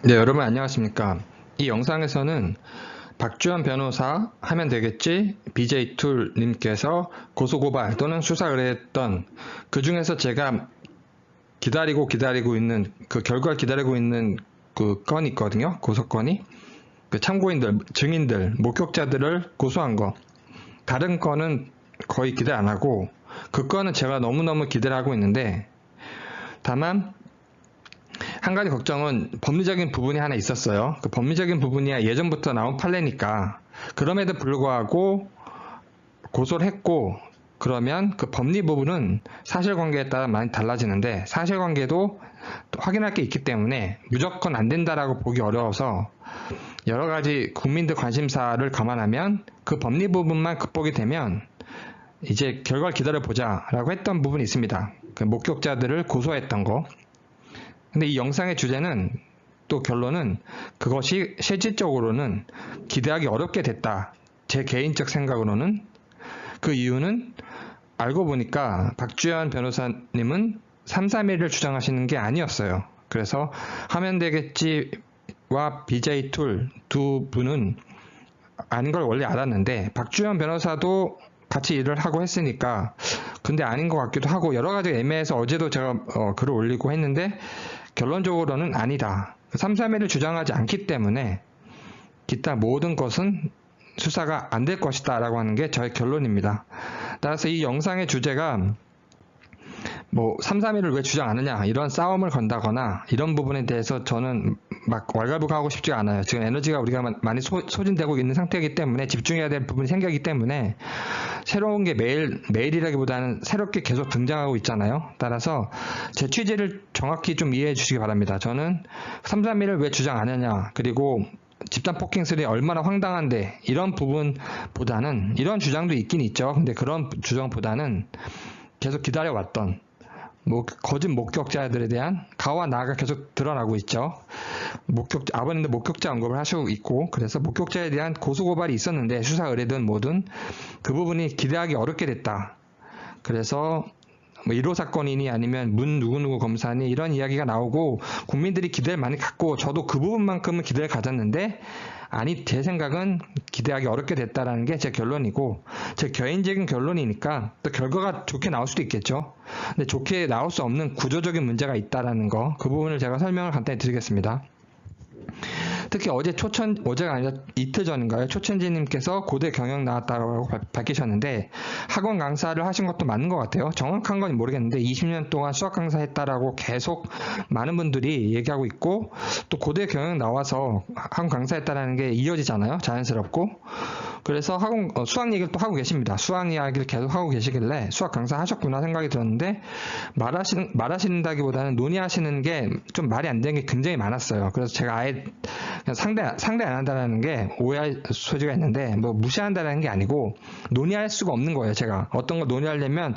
네, 여러분 안녕하십니까. 이 영상에서는 박주현 변호사 하면 되겠지 BJ2 님께서 고소고발 또는 수사 의뢰했던 그 중에서 제가 기다리고 있는 그 결과를 기다리고 있는 그 건이 있거든요. 고소건이 그 참고인들, 증인들, 목격자들을 고소한 거. 다른 건은 거의 기대 안 하고 그 건은 제가 너무너무 기대를 하고 있는데 다만 한 가지 걱정은 법리적인 부분이 하나 있었어요. 그 법리적인 부분이야 예전부터 나온 판례니까 그럼에도 불구하고 고소를 했고 그러면 그 법리 부분은 사실관계에 따라 많이 달라지는데 사실관계도 확인할 게 있기 때문에 무조건 안 된다라고 보기 어려워서 여러 가지 국민들 관심사를 감안하면 그 법리 부분만 극복이 되면 이제 결과를 기다려보자 라고 했던 부분이 있습니다. 그 목격자들을 고소했던 거. 근데 이 영상의 주제는 또 결론은 그것이 실질적으로는 기대하기 어렵게 됐다. 제 개인적 생각으로는 그 이유는 알고 보니까 박주현 변호사님은 3, 3일을 주장하시는 게 아니었어요. 그래서 하면 되겠지와 BJ 툴 두 분은 아닌 걸 원래 알았는데 박주현 변호사도 같이 일을 하고 했으니까 근데 아닌 것 같기도 하고 여러 가지 애매해서 어제도 제가 글을 올리고 했는데 결론적으로는 아니다. 3, 3일을 주장하지 않기 때문에 기타 모든 것은 수사가 안 될 것이다 라고 하는 게 저의 결론입니다. 따라서 이 영상의 주제가 뭐 3, 3일을 왜 주장 안 하냐 이런 싸움을 건다거나 이런 부분에 대해서 저는 막 왈가불가하고 싶지가 않아요. 지금 에너지가 우리가 많이 소진되고 있는 상태이기 때문에 집중해야 될 부분이 생기기 때문에 새로운 게 매일이라기보다는 새롭게 계속 등장하고 있잖아요. 따라서 제 취지를 정확히 좀 이해해 주시기 바랍니다. 저는 3, 3일을 왜 주장 안 하냐 그리고 집단 폭행설이 얼마나 황당한데 이런 부분보다는 이런 주장도 있긴 있죠. 근데 그런 주장보다는 계속 기다려왔던 거짓 목격자들에 대한 가와 나가 계속 드러나고 있죠. 아버님도 목격자 언급을 하시고 있고 그래서 목격자에 대한 고소고발이 있었는데 수사 의뢰든 뭐든 그 부분이 기대하기 어렵게 됐다. 그래서 뭐 1호 사건이니 아니면 문 누구누구 검사니 이런 이야기가 나오고 국민들이 기대를 많이 갖고 저도 그 부분만큼은 기대를 가졌는데 아니 제 생각은 기대하기 어렵게 됐다라는 게 제 결론이고 제 개인적인 결론이니까 또 결과가 좋게 나올 수도 있겠죠. 근데 좋게 나올 수 없는 구조적인 문제가 있다라는 거 그 부분을 제가 설명을 간단히 드리겠습니다. 특히 어제가 아니라 이틀 전인가요? 초천지님께서 고대 경영 나왔다고 밝히셨는데 학원 강사를 하신 것도 맞는 것 같아요. 정확한 건 모르겠는데 20년 동안 수학 강사 했다라고 계속 많은 분들이 얘기하고 있고 또 고대 경영 나와서 학원 강사 했다라는 게 이어지잖아요. 자연스럽고. 그래서 수학 얘기를 또 하고 계십니다. 수학 이야기를 계속 하고 계시길래 수학 강사 하셨구나 생각이 들었는데 말하신다기보다는 논의하시는 게 좀 말이 안 되는 게 굉장히 많았어요. 그래서 제가 아예 그냥 상대 안 한다는 게 오해할 소지가 있는데 뭐 무시한다는 게 아니고 논의할 수가 없는 거예요. 제가 어떤 거 논의하려면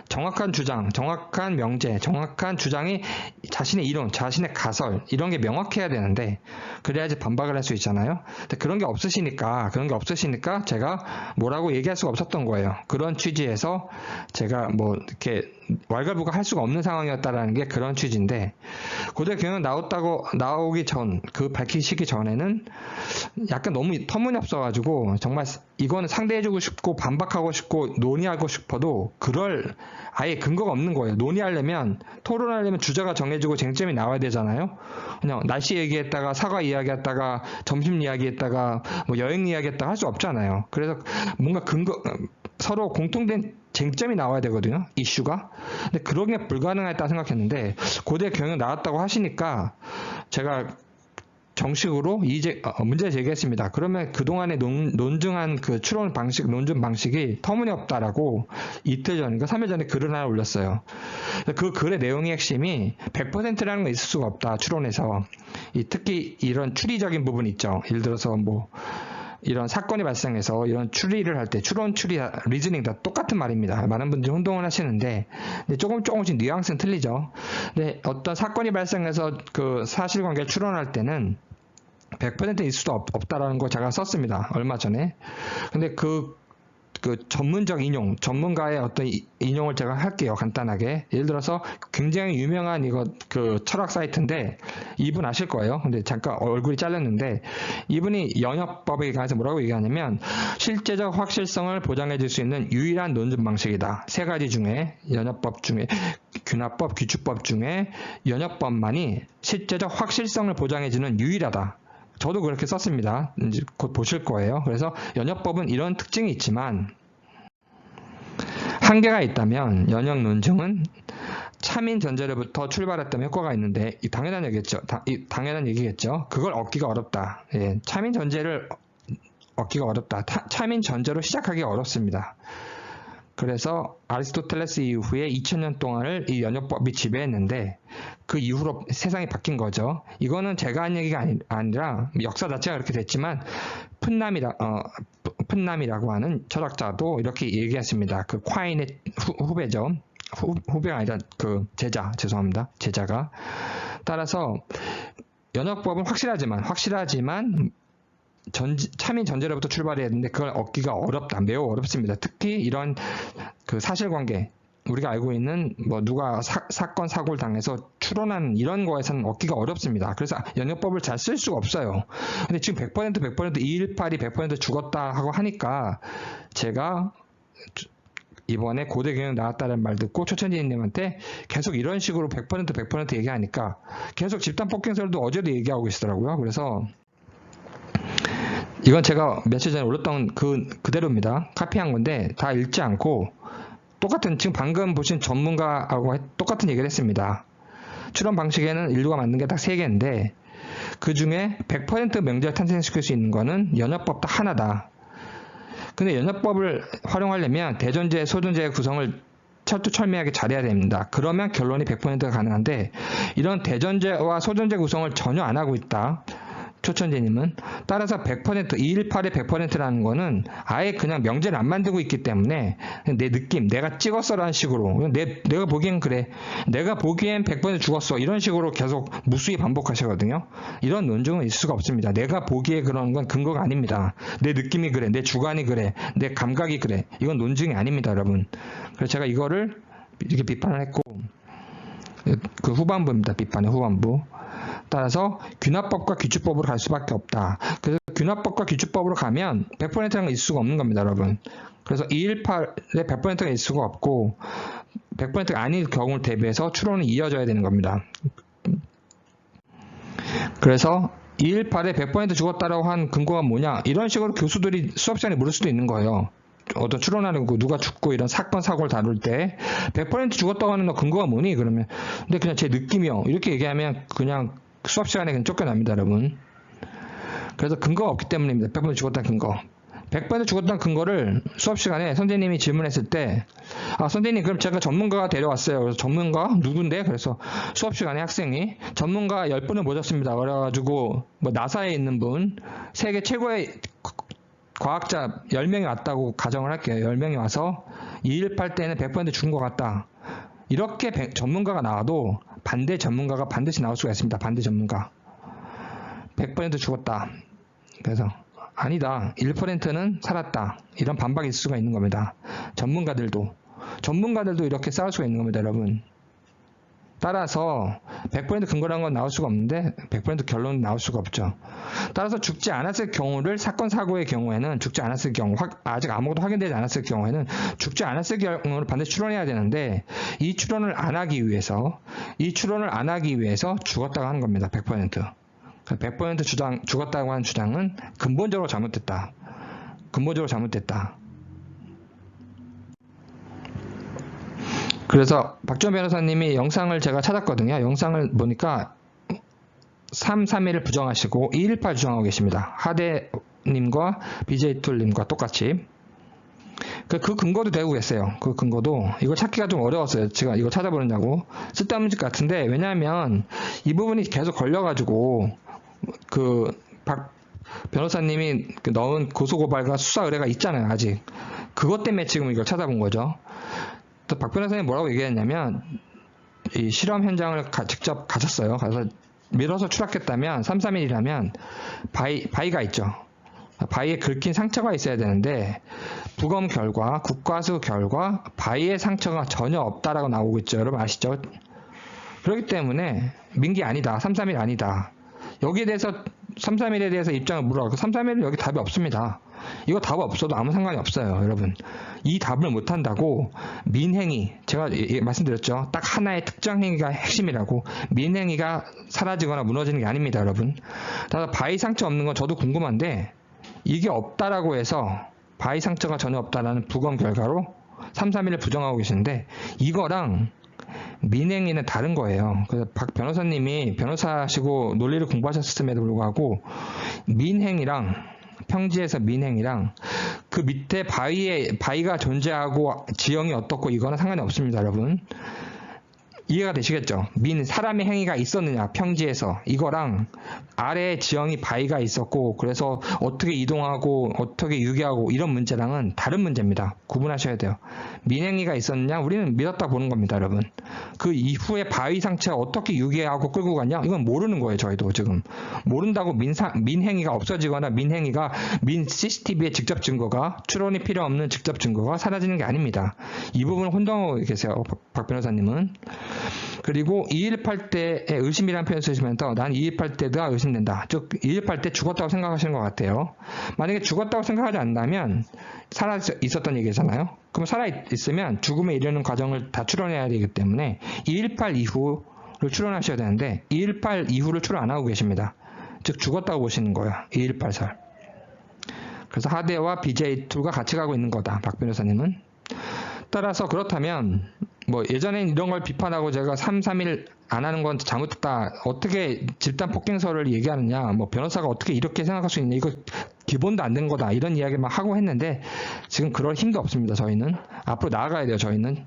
정확한 주장, 정확한 명제, 정확한 주장이 자신의 이론, 자신의 가설 이런 게 명확해야 되는데 그래야지 반박을 할 수 있잖아요. 근데 그런 게 없으시니까 제가 뭐라고 얘기할 수가 없었던 거예요. 그런 취지에서 제가 뭐 이렇게 왈가불가 할 수가 없는 상황이었다라는 게 그런 취지인데 고대 경영 나오기 전 그 밝히시기 전에는 약간 너무 터무니없어가지고 정말 이거는 상대해주고 싶고 반박하고 싶고 논의하고 싶어도 그럴 아예 근거가 없는 거예요. 토론하려면 주제가 정해지고 쟁점이 나와야 되잖아요. 그냥 날씨 얘기했다가 사과 이야기했다가 점심 이야기했다가 뭐 여행 이야기했다가 할 수 없잖아요. 그래서 뭔가 서로 공통된 쟁점이 나와야 되거든요. 이슈가. 근데 그런 게 불가능했다 생각했는데 고대 경영 나왔다고 하시니까 제가 정식으로 문제 제기했습니다. 그러면 그동안에 논증한 그 논증 방식이 터무니없다라고 이틀 전인가 3일 전에 글을 하나 올렸어요. 그 글의 내용의 핵심이 100%라는 건 있을 수가 없다. 추론에서. 특히 이런 추리적인 부분 있죠. 예를 들어서 뭐 이런 사건이 발생해서 이런 추리를 할 때 추론, 추리, 리즈닝 다 똑같은 말입니다. 많은 분들이 혼동을 하시는데 조금씩 뉘앙스는 틀리죠. 근데 어떤 사건이 발생해서 그 사실관계를 추론할 때는 100%일 수도 없다라는 거 제가 썼습니다. 얼마 전에. 근데 그 전문적 인용, 전문가의 어떤 인용을 제가 할게요. 간단하게. 예를 들어서 굉장히 유명한 이거 그 철학 사이트인데 이분 아실 거예요. 근데 잠깐 얼굴이 잘렸는데 이분이 연협법에 관해서 뭐라고 얘기하냐면 실제적 확실성을 보장해 줄 수 있는 유일한 논증 방식이다. 세 가지 중에 연협법 중에 균합법, 규칙법 중에 연협법만이 실제적 확실성을 보장해 주는 유일하다. 저도 그렇게 썼습니다. 이제 곧 보실 거예요. 그래서 연협법은 이런 특징이 있지만 한계가 있다면 연역 논증은 참인 전제로부터 출발했다면 효과가 있는데 당연한 얘기겠죠. 당연한 얘기겠죠. 그걸 얻기가 어렵다. 예, 참인 전제를 얻기가 어렵다. 참인 전제로 시작하기가 어렵습니다. 그래서 아리스토텔레스 이후에 2000년 동안을 이 연역법이 지배했는데 그 이후로 세상이 바뀐 거죠. 이거는 제가 한 얘기가 아니라 역사 자체가 그렇게 됐지만 푼남이라고 하는 철학자도 이렇게 얘기했습니다. 그 콰인의 후배죠. 후배가 아니라 그 죄송합니다. 제자가. 따라서 연역법은 확실하지만 참인 전제로부터 출발해야 되는데 그걸 얻기가 어렵다. 매우 어렵습니다. 특히 이런 그 사실관계 우리가 알고 있는 뭐 누가 사건 사고를 당해서 추론하는 이런 거에서는 얻기가 어렵습니다. 그래서 연역법을 잘 쓸 수가 없어요. 근데 지금 100% 218이 100% 죽었다 하고 하니까 제가 이번에 고대 경영 나왔다는 말 듣고 초천지님한테 계속 이런 식으로 100% 얘기하니까 계속 집단 폭행설도 어제도 얘기하고 있더라고요. 그래서 이건 제가 며칠 전에 올렸던 그대로입니다. 카피한 건데 다 읽지 않고 똑같은 지금 방금 보신 전문가하고 똑같은 얘기를 했습니다. 추론 방식에는 인류가 만든 게 딱 3개인데 그 중에 100% 명제를 탄생시킬 수 있는 거는 연협법 딱 하나다. 근데 연협법을 활용하려면 대전제, 소전제의 구성을 철두철미하게 잘해야 됩니다. 그러면 결론이 100%가 가능한데 이런 대전제와 소전제 구성을 전혀 안 하고 있다. 초천재님은 따라서 100% 218의 100%라는 거는 아예 그냥 명제를 안 만들고 있기 때문에 내 느낌, 내가 찍었어라는 식으로 내가 보기엔 그래, 내가 보기엔 100% 죽었어 이런 식으로 계속 무수히 반복하시거든요. 이런 논증은 있을 수가 없습니다. 내가 보기에 그런 건 근거가 아닙니다. 내 느낌이 그래, 내 주관이 그래, 내 감각이 그래, 이건 논증이 아닙니다, 여러분. 그래서 제가 이거를 이렇게 비판을 했고 그 후반부입니다. 비판의 후반부. 따라서 균합법과 규칙법으로 갈 수밖에 없다. 그래서 균합법과 규칙법으로 가면 100%는 있을 수가 없는 겁니다, 여러분. 그래서 218에 100%가 있을 수가 없고 100%가 아닌 경우를 대비해서 추론이 이어져야 되는 겁니다. 그래서 218에 100% 죽었다라고 한 근거가 뭐냐? 이런 식으로 교수들이 수업 시간에 물을 수도 있는 거예요. 어떤 추론하는 거 누가 죽고 이런 사건 사고를 다룰 때 100% 죽었다고 하는 너 근거가 뭐니? 그러면 근데 그냥 제 느낌이요. 이렇게 얘기하면 그냥 수업 시간에 그냥 쫓겨납니다, 여러분. 그래서 근거가 없기 때문입니다. 100% 죽었다는 근거. 100% 죽었다는 근거를 수업 시간에 선생님이 질문했을 때 선생님 그럼 제가 전문가가 데려왔어요. 그래서 전문가? 누군데? 그래서 수업 시간에 학생이 전문가 10분을 모셨습니다. 그래가지고 뭐 나사에 있는 분, 세계 최고의 과학자 10명이 왔다고 가정을 할게요. 10명이 와서 218 때는 100% 죽은 것 같다. 이렇게 전문가가 나와도 반대 전문가가 반드시 나올 수가 있습니다. 반대 전문가. 100% 죽었다. 그래서 아니다. 1%는 살았다. 이런 반박이 있을 수가 있는 겁니다. 전문가들도 이렇게 싸울 수가 있는 겁니다, 여러분. 따라서 100% 근거라는 건 나올 수가 없는데 100% 결론은 나올 수가 없죠. 따라서 죽지 않았을 경우를 사건 사고의 경우에는 죽지 않았을 경우 아직 아무것도 확인되지 않았을 경우에는 죽지 않았을 경우를 반드시 추론해야 되는데 이 추론을 안 하기 위해서 죽었다고 하는 겁니다. 100%. 100% 죽었다고 하는 주장은 근본적으로 잘못됐다. 그래서 박주원 변호사님이 영상을 제가 찾았거든요. 영상을 보니까 331을 부정하시고 218 주장하고 계십니다. 하대님과 BJ툴님과 똑같이. 그 근거도 대고 계세요. 그 근거도 이걸 찾기가 좀 어려웠어요. 제가 이거 찾아보느냐고. 쓸데없는 짓 같은데 왜냐하면 이 부분이 계속 걸려가지고 박 변호사님이 넣은 고소고발과 수사 의뢰가 있잖아요. 아직. 그것 때문에 지금 이걸 찾아본 거죠. 또 박 변호사님 뭐라고 얘기했냐면 이 실험 현장을 직접 가셨어요. 그래서 밀어서 추락했다면 331이라면 바위가 있죠. 바위에 긁힌 상처가 있어야 되는데 부검 결과, 국과수 결과 바위에 상처가 전혀 없다라고 나오고 있죠. 여러분 아시죠? 그렇기 때문에 민기 아니다. 331 아니다. 여기에 대해서 331에 대해서 입장을 물어가고 331은 여기 답이 없습니다. 이거 답 없어도 아무 상관이 없어요. 여러분 이 답을 못한다고 민행위, 제가 말씀드렸죠. 딱 하나의 특정 행위가 핵심이라고. 민행위가 사라지거나 무너지는 게 아닙니다. 여러분 따라서 바위 상처 없는 건 저도 궁금한데 이게 없다라고 해서 바위 상처가 전혀 없다라는 부검 결과로 331을 부정하고 계시는데 이거랑 민행위는 다른 거예요. 그래서 박 변호사님이 변호사시고 논리를 공부하셨음에도 불구하고 민행위랑 평지에서 민행위랑 그 밑에 바위가 존재하고 지형이 어떻고 이거는 상관이 없습니다. 여러분 이해가 되시겠죠? 사람의 행위가 있었느냐 평지에서 이거랑 아래에 지형이 바위가 있었고 그래서 어떻게 이동하고 어떻게 유기하고 이런 문제랑은 다른 문제입니다. 구분하셔야 돼요. 민행위가 있었느냐 우리는 믿었다 보는 겁니다. 여러분 그 이후에 바위 상처가 어떻게 유기하고 끌고 갔냐 이건 모르는 거예요. 저희도 지금 모른다고 민행위가 없어지거나 민 CCTV의 직접 증거가 추론이 필요 없는 직접 증거가 사라지는 게 아닙니다. 이 부분을 혼동하고 계세요. 박 변호사님은. 그리고 218 때의 의심이라는 표현을 쓰시면서 난 218 때가 의심된다. 즉 218 때 죽었다고 생각하시는 것 같아요. 만약에 죽었다고 생각하지 않는다면 살아 있었던 얘기잖아요. 그럼 살아 있으면 죽음에 이르는 과정을 다 추론해야 되기 때문에 218 이후를 추론하셔야 되는데 218 이후를 추론 안 하고 계십니다. 즉 죽었다고 보시는 거예요. 218설. 그래서 하대와 BJ2가 같이 가고 있는 거다. 박 변호사님은. 따라서 그렇다면 뭐 예전엔 이런 걸 비판하고 제가 331 안 하는 건 잘못했다. 어떻게 집단 폭행설을 얘기하느냐. 뭐 변호사가 어떻게 이렇게 생각할 수 있냐. 이거 기본도 안 된 거다. 이런 이야기만 하고 했는데 지금 그럴 힘도 없습니다. 저희는. 앞으로 나아가야 돼요. 저희는.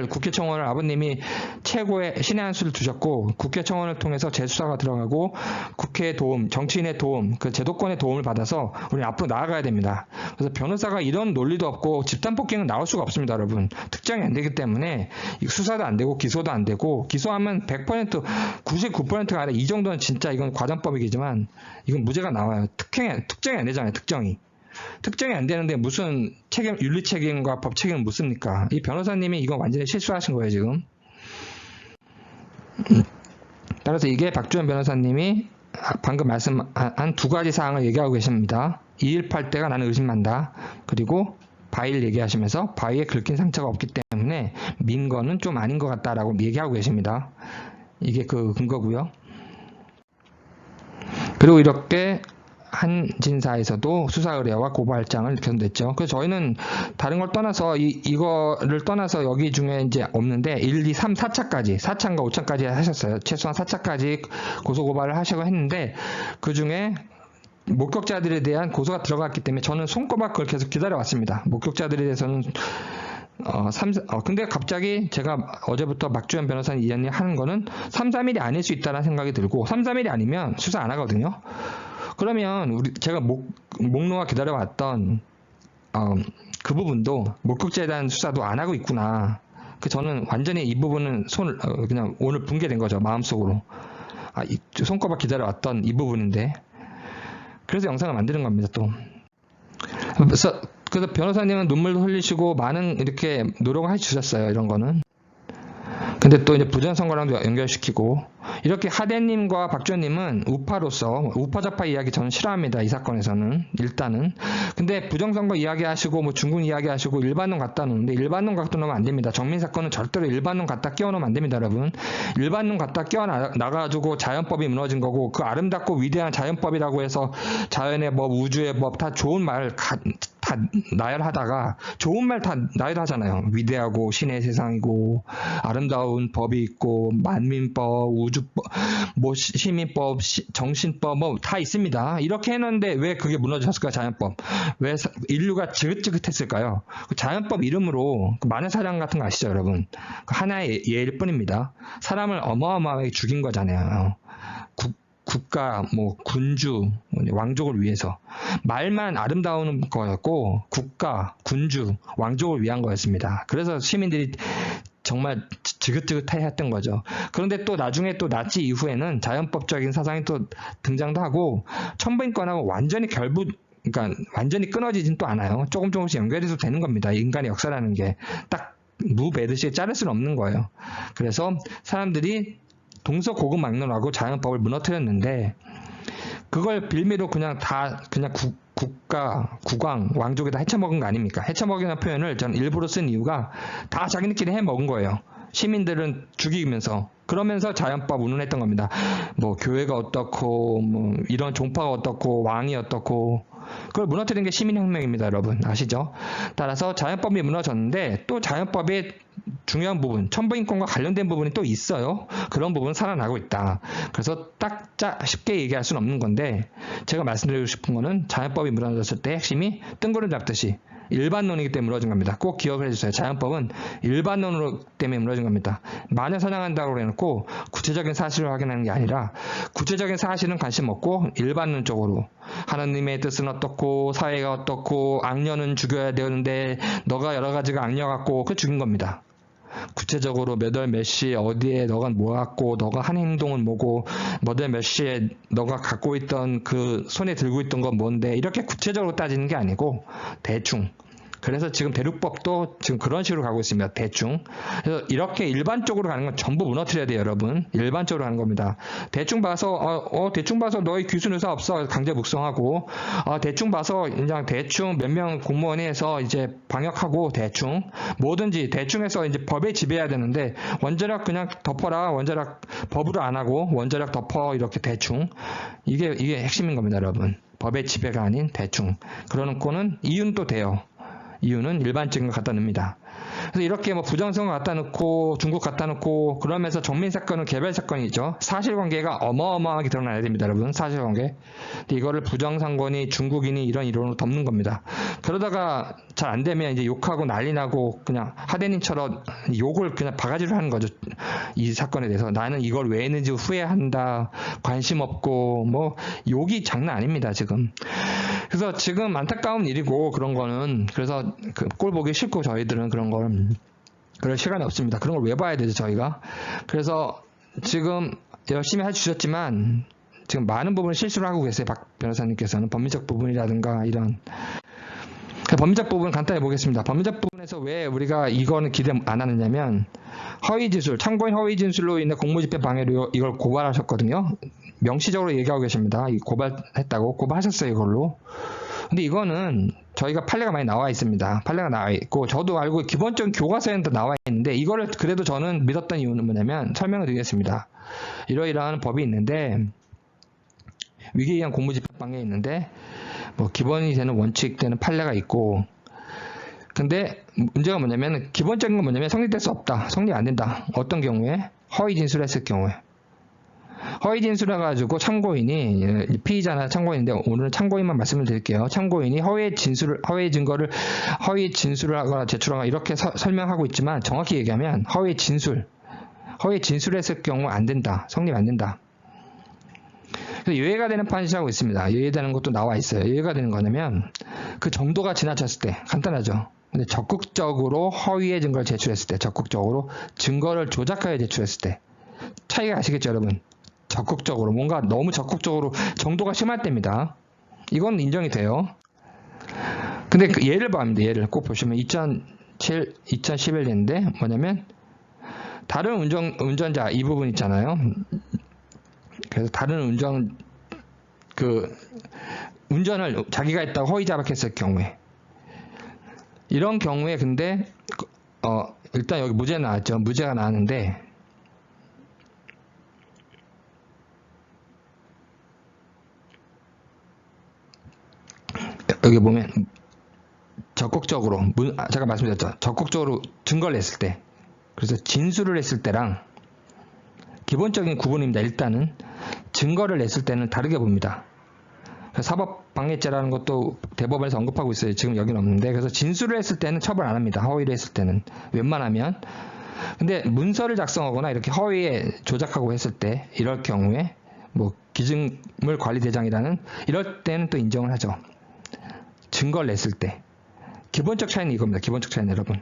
국회 청원을 아버님이 최고의 신의 한 수를 두셨고 국회 청원을 통해서 재수사가 들어가고 국회의 도움, 정치인의 도움, 그 제도권의 도움을 받아서 우리 앞으로 나아가야 됩니다. 그래서 변호사가 이런 논리도 없고 집단 폭행은 나올 수가 없습니다. 여러분. 특정이 안 되기 때문에 수사도 안 되고 기소도 안 되고 기소하면 100% 99%가 아니라 이 정도는 진짜 이건 과정법이겠지만 이건 무죄가 나와요. 특정이 안 되잖아요. 특정이 안 되는데 무슨 윤리 책임과 법 책임을 묻습니까? 이 변호사님이 이거 완전히 실수하신 거예요, 지금. 따라서 이게 박주현 변호사님이 방금 말씀한 두 가지 사항을 얘기하고 계십니다. 218 때가 나는 의심한다. 그리고 바위를 얘기하시면서 바위에 긁힌 상처가 없기 때문에 민거는 좀 아닌 것 같다라고 얘기하고 계십니다. 이게 그 근거고요. 그리고 이렇게 한진사에서도 수사 의뢰와 고발장을 개선됐죠. 그래서 저희는 다른 걸 떠나서 이거를 떠나서 여기 중에 이제 없는데 1, 2, 3, 4차까지 4차인가 5차까지 하셨어요. 최소한 4차까지 고소 고발을 하시고 했는데 그 중에 목격자들에 대한 고소가 들어갔기 때문에 저는 손꼽아 그걸 계속 기다려왔습니다. 목격자들에 대해서는 근데 갑자기 제가 어제부터 박주현 변호사님 이야기 하는 거는 3, 3일이 아닐 수 있다는 생각이 들고 3, 3일이 아니면 수사 안 하거든요. 그러면 제가 목놓아 기다려왔던 그 부분도 목격자에 대한 수사도 안 하고 있구나. 저는 완전히 이 부분은 그냥 오늘 붕괴된 거죠. 마음속으로. 손꼽아 기다려왔던 이 부분인데 그래서 영상을 만드는 겁니다. 또 그래서 변호사님은 눈물도 흘리시고 많은 이렇게 노력을 해주셨어요. 이런 거는. 근데 또 이제 부정선거랑도 연결시키고 이렇게 하대님과 박주현님은 우파로서 우파좌파 이야기 저는 싫어합니다. 이 사건에서는 일단은. 근데 부정선거 이야기하시고 뭐 중국 이야기하시고 일반론 갖다 놓는데 일반론 갖다 놓으면 안 됩니다. 정민 사건은 절대로 일반론 갖다 끼워 놓으면 안 됩니다. 여러분. 일반론 갖다 끼워 나가지고 자연법이 무너진 거고 그 아름답고 위대한 자연법이라고 해서 자연의 법, 우주의 법 다 좋은 말 다 나열하다가 좋은 말 다 나열하잖아요. 위대하고 신의 세상이고 아름다운 법이 있고 만민법, 우주법, 뭐 시민법, 정신법 뭐 다 있습니다. 이렇게 해놓는데 왜 그게 무너졌을까? 자연법. 왜 인류가 지긋지긋했을까요? 그 자연법 이름으로 그 만해사냥 같은 거 아시죠, 여러분? 그 하나의 예일 뿐입니다. 사람을 어마어마하게 죽인 거잖아요. 국가, 뭐 군주, 왕족을 위해서 말만 아름다운 거였고 국가, 군주, 왕족을 위한 거였습니다. 그래서 시민들이 정말 지긋지긋했던 거죠. 그런데 또 나중에 또 나치 이후에는 자연법적인 사상이 또 등장도 하고 천부인권하고 완전히 그러니까 완전히 끊어지진 또 않아요. 조금씩 연결해서 되는 겁니다. 인간의 역사라는 게 딱 무배듯이 자를 수는 없는 거예요. 그래서 사람들이 동서고금망론하고 자연법을 무너뜨렸는데 그걸 빌미로 그냥 국가, 국왕, 왕족에다 헤쳐먹은 거 아닙니까? 헤쳐먹이라는 표현을 저는 일부러 쓴 이유가 다 자기네끼리 해먹은 거예요. 시민들은 죽이면서 그러면서 자연법 운운했던 겁니다. 뭐 교회가 어떻고 뭐 이런 종파가 어떻고 왕이 어떻고 그걸 무너뜨린 게 시민혁명입니다. 여러분 아시죠? 따라서 자연법이 무너졌는데 또 자연법의 중요한 부분, 천부인권과 관련된 부분이 또 있어요. 그런 부분은 살아나고 있다. 그래서 쉽게 얘기할 수는 없는 건데 제가 말씀드리고 싶은 거는 자연법이 무너졌을 때 핵심이 뜬구름 잡듯이 일반론이기 때문에 무너진 겁니다. 꼭 기억을 해주세요. 자연법은 일반론으로 때문에 무너진 겁니다. 마녀 사냥한다고 해놓고 구체적인 사실을 확인하는 게 아니라 구체적인 사실은 관심 없고 일반론 쪽으로 하나님의 뜻은 어떻고 사회가 어떻고 악녀는 죽여야 되는데 너가 여러 가지가 악녀 같고 그 죽인 겁니다. 구체적으로 몇 월 몇 시에 어디에 너가 뭐 갖고 너가 한 행동은 뭐고 몇 월 몇 시에 너가 갖고 있던 그 손에 들고 있던 건 뭔데 이렇게 구체적으로 따지는 게 아니고 대충. 그래서 지금 대륙법도 지금 그런 식으로 가고 있습니다. 대충. 그래서 이렇게 일반적으로 가는 건 전부 무너뜨려야 돼요, 여러분. 일반적으로 가는 겁니다. 대충 봐서 대충 봐서 너희 귀순 의사 없어 강제 묵성하고 대충 봐서 그냥 대충 몇 명 공무원이 해서 이제 방역하고 대충 뭐든지 대충 해서 이제 법에 지배해야 되는데 원자력 그냥 덮어라. 원자력 법으로 안 하고 원자력 덮어 이렇게 대충 이게 핵심인 겁니다, 여러분. 법의 지배가 아닌 대충. 그러놓고는 이유는 또 돼요. 이유는 일반적인 거 갖다 놉니다. 그래서 이렇게 뭐 부정선거 갖다 놓고 중국 갖다 놓고 그러면서 정민 사건은 개별 사건이죠. 사실관계가 어마어마하게 드러나야 됩니다, 여러분. 사실관계. 근데 이거를 부정선거니 중국이니 이런 이론으로 덮는 겁니다. 그러다가 잘 안 되면 이제 욕하고 난리 나고 그냥 하대님처럼 욕을 그냥 바가지로 하는 거죠. 이 사건에 대해서 나는 이걸 왜 했는지 후회한다, 관심 없고 뭐 욕이 장난 아닙니다, 지금. 그래서 지금 안타까운 일이고 그런 거는 그래서 꼴 보기 싫고 저희들은 그런 걸 그럴 시간이 없습니다. 그런 걸 왜 봐야 되죠, 저희가. 그래서 지금 열심히 해주셨지만 지금 많은 부분을 실수를 하고 계세요. 박 변호사님께서는 법리적 부분이라든가 이런 법리적 부분 간단히 보겠습니다. 법리적 부분에서 왜 우리가 이거는 기대 안 하느냐면 허위진술, 참고인 허위진술로 인해 공무집행 방해로 이걸 고발하셨거든요. 명시적으로 얘기하고 계십니다. 고발했다고 고발하셨어요, 이걸로. 근데 이거는 저희가 판례가 많이 나와 있습니다. 판례가 나와 있고 저도 알고 기본적인 교과서에도 나와 있는데 이거를 그래도 저는 믿었던 이유는 뭐냐면 설명을 드리겠습니다. 이러이러한 법이 있는데 위기에 의한 공무집행 방해가 있는데 뭐 기본이 되는 원칙되는 판례가 있고 근데 문제가 뭐냐면 기본적인 건 뭐냐면 성립될 수 없다. 성립 안 된다. 어떤 경우에? 허위 진술을 했을 경우에. 허위 진술을 해가지고 참고인이 피의자나 참고인인데 오늘은 참고인만 말씀을 드릴게요. 참고인이 허위 증거를 허위 진술을 하거나 제출하거나 이렇게 설명하고 있지만 정확히 얘기하면 허위 진술을 했을 경우 안 된다. 성립 안 된다. 유예가 되는 판시하고 있습니다. 유예되는 것도 나와 있어요. 유예가 되는 거냐면 그 정도가 지나쳤을 때 간단하죠. 근데 적극적으로 허위의 증거를 제출했을 때 적극적으로 증거를 조작하여 제출했을 때 차이가 아시겠죠, 여러분? 적극적으로 뭔가 너무 적극적으로 정도가 심할 때입니다. 이건 인정이 돼요. 근데 그 예를 봐합니다. 예를 꼭 보시면 2011년인데 뭐냐면 다른 운전자 이 부분 있잖아요. 그래서 다른 운전을 자기가 했다고 허위 자백했을 경우에 이런 경우에 근데 일단 여기 무죄 나왔죠. 무죄가 나왔는데 여기 보면 적극적으로 제가 말씀드렸죠. 적극적으로 증거를 냈을 때 그래서 진술을 했을 때랑 기본적인 구분입니다. 일단은 증거를 냈을 때는 다르게 봅니다. 사법방해죄라는 것도 대법원에서 언급하고 있어요. 지금 여기는 없는데 그래서 진술을 했을 때는 처벌 안 합니다. 허위를 했을 때는 웬만하면. 근데 문서를 작성하거나 이렇게 허위에 조작하고 했을 때 이럴 경우에 뭐 기증물 관리대장이라는 이럴 때는 또 인정을 하죠. 증거를 냈을 때 기본적 차이는 이겁니다. 기본적 차이는 여러분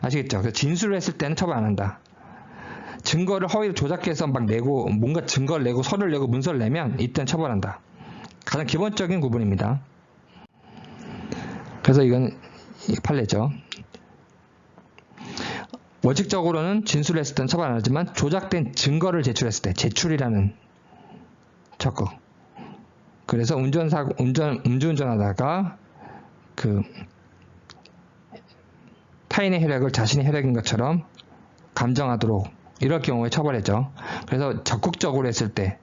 아시겠죠? 그래서 진술을 했을 때는 처벌 안 한다. 증거를 허위로 조작해서 막 내고 뭔가 증거를 내고 서류를 내고 문서를 내면 이때는 처벌한다. 가장 기본적인 구분입니다. 그래서 이건 판례죠. 원칙적으로는 진술을 했을 때는 처벌 안 하지만 조작된 증거를 제출했을 때, 제출이라는 적극. 그래서 음주운전하다가 그 타인의 혈액을 자신의 혈액인 것처럼 감정하도록 이럴 경우에 처벌했죠. 그래서 적극적으로 했을 때,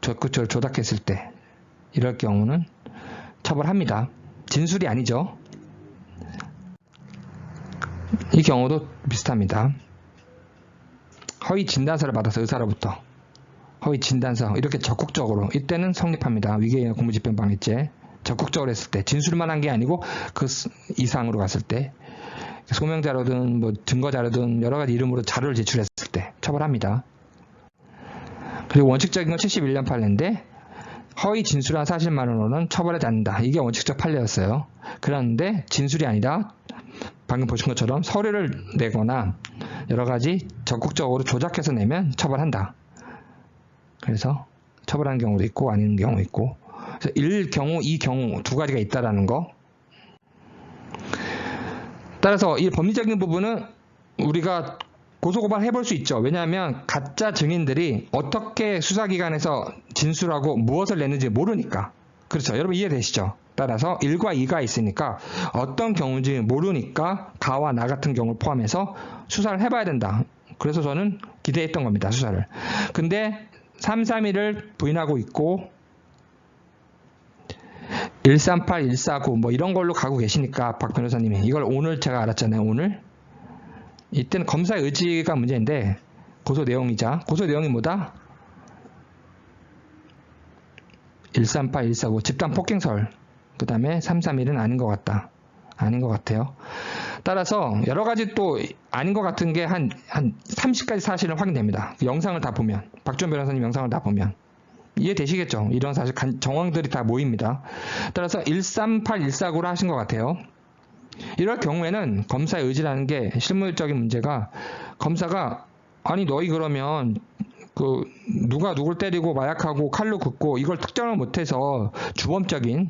적극적으로 조작했을 때 이럴 경우는 처벌합니다. 진술이 아니죠. 이 경우도 비슷합니다. 허위 진단서를 받아서 의사로부터 허위 진단서 이렇게 적극적으로 이때는 성립합니다. 위계의학 공무집행방해죄 적극적으로 했을 때 진술만 한 게 아니고 그 이상으로 갔을 때 소명자료든 뭐 증거자료든 여러 가지 이름으로 자료를 제출했을 때 처벌합니다. 그리고 원칙적인 건 71년 판례인데 허위 진술한 사실만으로는 처벌하지 않는다. 이게 원칙적 판례였어요. 그런데 진술이 아니라 방금 보신 것처럼 서류를 내거나 여러 가지 적극적으로 조작해서 내면 처벌한다. 그래서 처벌하는 경우도 있고 아닌 경우도 있고 그래서 1경우, 2경우 두 가지가 있다라는 거. 따라서 이 법리적인 부분은 우리가 고소고발 해볼 수 있죠. 왜냐하면 가짜 증인들이 어떻게 수사기관에서 진술하고 무엇을 냈는지 모르니까. 그렇죠. 여러분 이해되시죠? 따라서 1과 2가 있으니까 어떤 경우인지 모르니까 가와 나 같은 경우를 포함해서 수사를 해봐야 된다. 그래서 저는 기대했던 겁니다. 수사를. 근데 331을 부인하고 있고 138, 149 뭐 이런 걸로 가고 계시니까 박 변호사님이 이걸 오늘 제가 알았잖아요. 오늘 이때는 검사의 의지가 문제인데 고소 내용이자 고소 내용이 뭐다? 138, 149 집단 폭행설 그 다음에 331은 아닌 것 같다. 아닌 것 같아요. 따라서 여러 가지 또 아닌 것 같은 게 한 30가지 사실은 확인됩니다. 영상을 다 보면 박주원 변호사님 영상을 다 보면 이해되시겠죠? 이런 사실 정황들이 다 모입니다. 따라서 138, 149로 하신 것 같아요. 이럴 경우에는 검사의 의지라는 게 실무적인 문제가 검사가 아니 너희 그러면 그 누가 누굴 때리고 마약하고 칼로 긋고 이걸 특정을 못해서 주범적인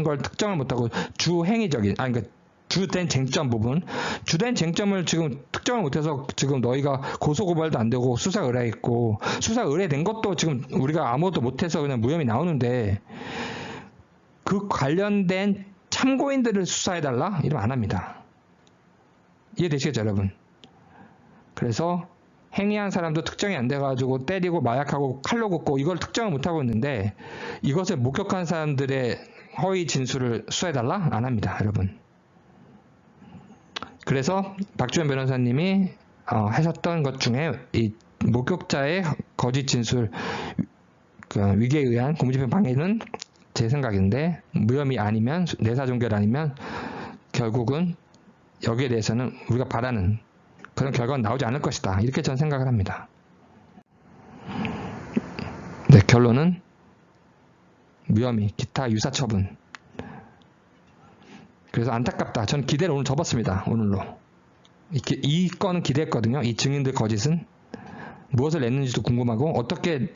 걸 특정을 못하고 주행위적인 아니 그러니까 주된 쟁점 부분 주된 쟁점을 지금 특정을 못해서 지금 너희가 고소고발도 안 되고 수사 의뢰했고 수사 의뢰된 것도 지금 우리가 아무것도 못해서 그냥 무혐의 나오는데 그 관련된 참고인들을 수사해달라? 이러면 안 합니다. 이해되시겠죠 여러분? 그래서 행위한 사람도 특정이 안 돼가지고 때리고 마약하고 칼로 긋고 이걸 특정을 못하고 있는데 이것을 목격한 사람들의 허위 진술을 수사해달라? 안 합니다 여러분. 그래서 박주원 변호사님이 하셨던 것 중에 이 목격자의 거짓 진술 그 위계에 의한 공무집행 방해는 제 생각인데 무혐의 아니면 내사종결 아니면 결국은 여기에 대해서는 우리가 바라는 그런 결과는 나오지 않을 것이다. 이렇게 저는 생각을 합니다. 네, 결론은 무혐의, 기타 유사처분. 그래서 안타깝다. 저는 기대를 오늘 접었습니다. 오늘로. 이 건은 기대했거든요. 이 증인들 거짓은 무엇을 냈는지도 궁금하고 어떻게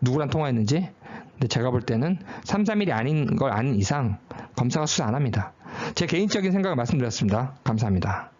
누구랑 통화했는지. 근데 제가 볼 때는 331이 아닌 걸 아는 이상 검사가 수사 안 합니다. 제 개인적인 생각을 말씀드렸습니다. 감사합니다.